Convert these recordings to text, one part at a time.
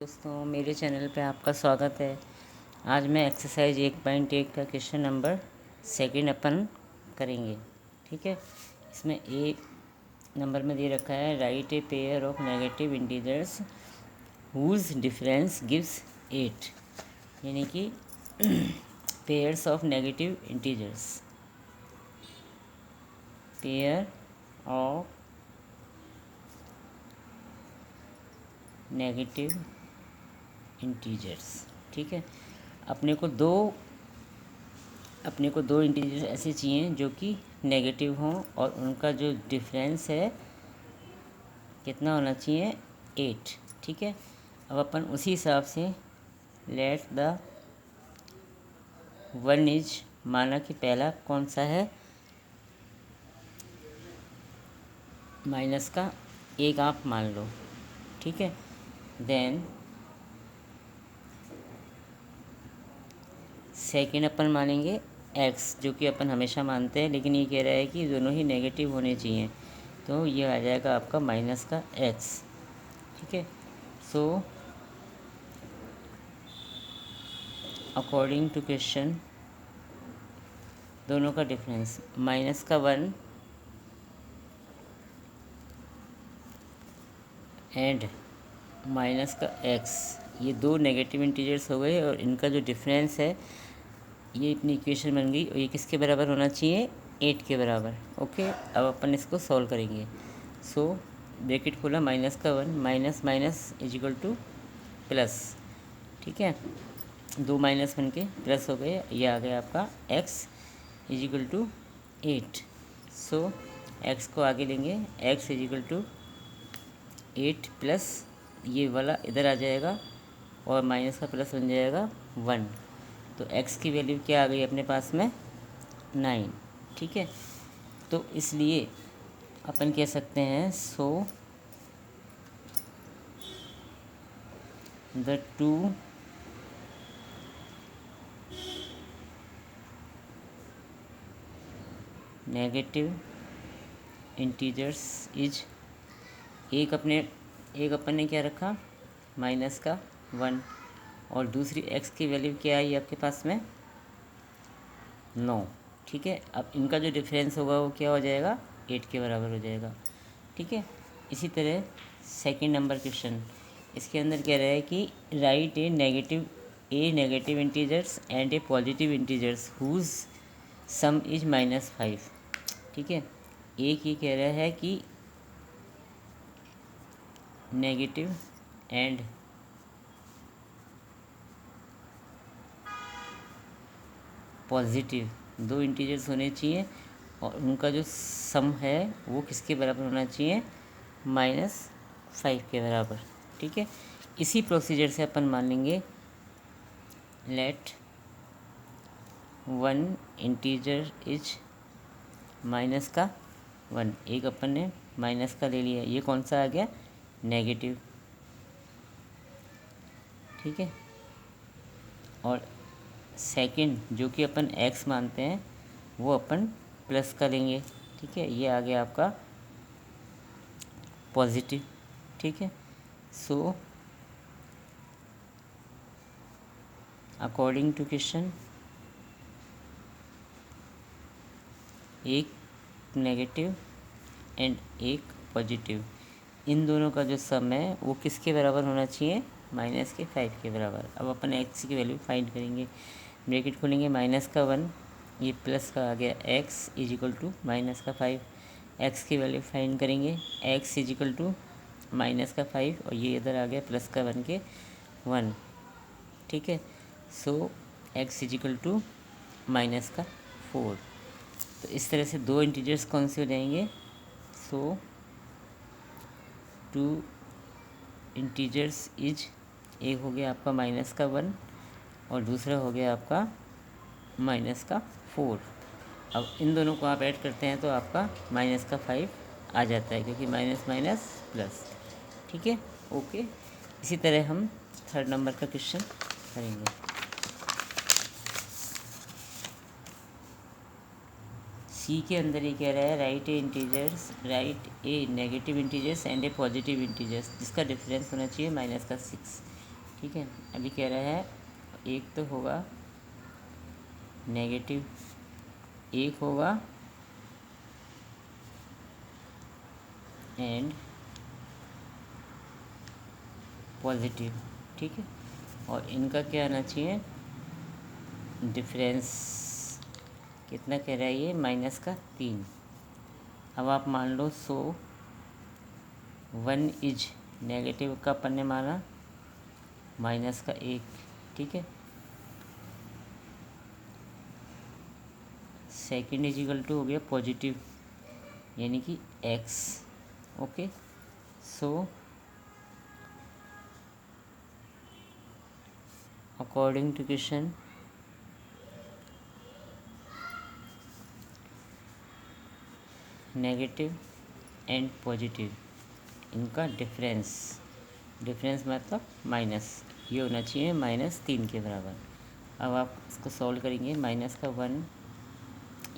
दोस्तों, मेरे चैनल पे आपका स्वागत है। आज मैं एक्सरसाइज 1.8 का क्वेश्चन नंबर सेकंड अपन करेंगे। ठीक है, इसमें ए नंबर में दे रखा है write a pair of negative integers whose difference gives 8, यानी कि pairs of negative integers, pair of negative integers. ठीक है, अपने को दो इंटीजर्स ऐसे चाहिए जो कि नेगेटिव हों और उनका जो डिफरेंस है कितना होना चाहिए, 8। ठीक है, अब अपन उसी हिसाब से लेट द वन इज, माना कि पहला कौन सा है, माइनस का एक आप मान लो। ठीक है, देन सेकेंड अपन मानेंगे एक्स, जो कि अपन हमेशा मानते हैं, लेकिन ये कह रहा है कि दोनों ही नेगेटिव होने चाहिए, तो ये आ जाएगा आपका माइनस का एक्स। ठीक है, सो अकॉर्डिंग टू क्वेश्चन दोनों का डिफरेंस माइनस का 1 एंड माइनस का एक्स, ये दो नेगेटिव इंटीजर्स हो गए और इनका जो डिफरेंस है ये इतनी इक्वेशन बन गई और ये किसके बराबर होना चाहिए, 8 के बराबर। ओके, अब अपन इसको सॉल्व करेंगे। सो ब्रैकेट खोला, माइनस का 1 minus minus is equal two plus. ठीक है, दो माइनस बन के प्लस हो गए, ये आ गया आपका x is equal to 8। So x को आगे लेंगे, x is equal to 8 plus ये वाला इधर आ जाएगा और माइनस का प्लस बन जाएगा 1, तो x की वैल्यू क्या आ गई अपने पास में, 9। ठीक है, तो इसलिए अपन कह सकते हैं so the two negative integers is, एक अपन ने क्या रखा, माइनस का 1 और दूसरी x की वैल्यू क्या आई आपके पास में, 9। ठीक है, अब इनका जो डिफरेंस होगा वो क्या हो जाएगा, 8 के बराबर हो जाएगा। ठीक है, इसी तरह सेकंड नंबर क्वेश्चन, इसके अंदर कह रहा है कि write a negative integers and a positive integers whose sum is -5। ठीक है, एक ये कह रहा है कि नेगेटिव एंड पॉजिटिव दो इंटीजर्स होने चाहिए और उनका जो सम है वो किसके बराबर होना चाहिए, -5 के बराबर। ठीक है, इसी प्रोसीजर से अपन मान लेंगे let one integer is minus का 1, एक अपन ने माइनस का ले लिया, ये कौन सा आ गया, नेगेटिव। ठीक है, और सेकंड जो कि अपन x मानते हैं वो अपन प्लस का लेंगे। ठीक है, ये आ गया आपका पॉजिटिव। ठीक है, सो अकॉर्डिंग टू क्वेश्चन एक नेगेटिव एंड एक पॉजिटिव, इन दोनों का जो सम है वो किसके बराबर होना चाहिए, -5 के बराबर। अब अपन x की वैल्यू फाइंड करेंगे, ब्रैकेट खोलेंगे, माइनस का 1 ये प्लस का आ गया x is equal to minus का 5, x की वैल्यू फाइंड करेंगे, x is equal to minus का 5 और ये इधर आ गया प्लस का बन के 1। ठीक है, so x is equal to minus का 4। तो इस तरह से दो इंटीजर्स कौन से हो जाएंगे, सो टू इंटीजर्स इज, एक हो गया आपका माइनस का 1 और दूसरा हो गया आपका माइनस का 4। अब इन दोनों को आप ऐड करते हैं तो आपका माइनस का 5 आ जाता है, क्योंकि माइनस माइनस प्लस। ठीक है, ओके, इसी तरह हम थर्ड नंबर का क्वेश्चन करेंगे। सी के अंदर ये कह रहा है write a negative integers and a positive integers जिसका डिफरेंस होना चाहिए -6। ठीक है। अभी कह रहा है एक तो होगा नेगेटिव, एक होगा एंड पॉजिटिव, ठीक है। और इनका क्या आना चाहिए डिफरेंस, कितना कह रहा है ये -3। अब आप मान लो 1 इज नेगेटिव का अपन ने माना -1, ठीक है। सेकेंड इज इक्वल टू हो गया पॉजिटिव यानी कि x, okay. So according to question negative and positive इनका डिफरेंस मतलब माइनस, ये होना चाहिए -3 के बराबर। अब आप इसको सॉल्व करेंगे, -1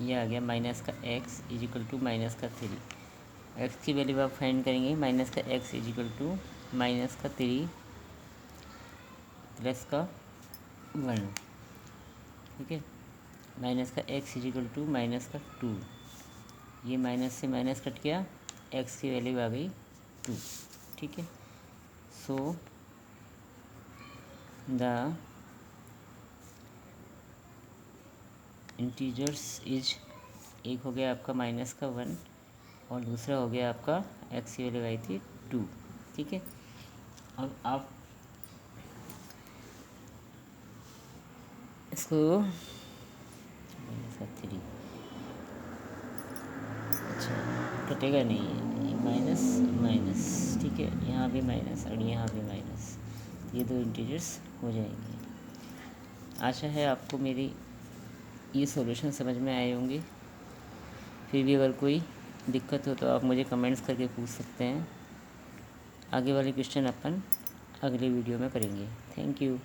ये आ गया -x is equal to -3। x की वैल्यू आप फाइंड करेंगे, -x is equal to -3 plus का 1, ठीक है। -x इज इक्वल टू -2, ये माइनस से माइनस कट गया, x की वैल्यू आ गई 2, ठीक है। सो द इंटीजर्स इज, एक हो गया आपका -1 और दूसरा हो गया आपका x की वैल्यू आई थी 2, ठीक है। अब आप इसको -3, अच्छा कटेगा नहीं, माइनस माइनस, ठीक है। यहाँ भी माइनस और यहाँ भी माइनस, ये दो इंटीजर्स हो जाएंगे। आशा है आपको मेरी ये सॉल्यूशन समझ में आए होंगे। फिर भी अगर कोई दिक्कत हो तो आप मुझे कमेंट्स करके पूछ सकते हैं। आगे वाले क्वेश्चन अपन अगले वीडियो में करेंगे। Thank you.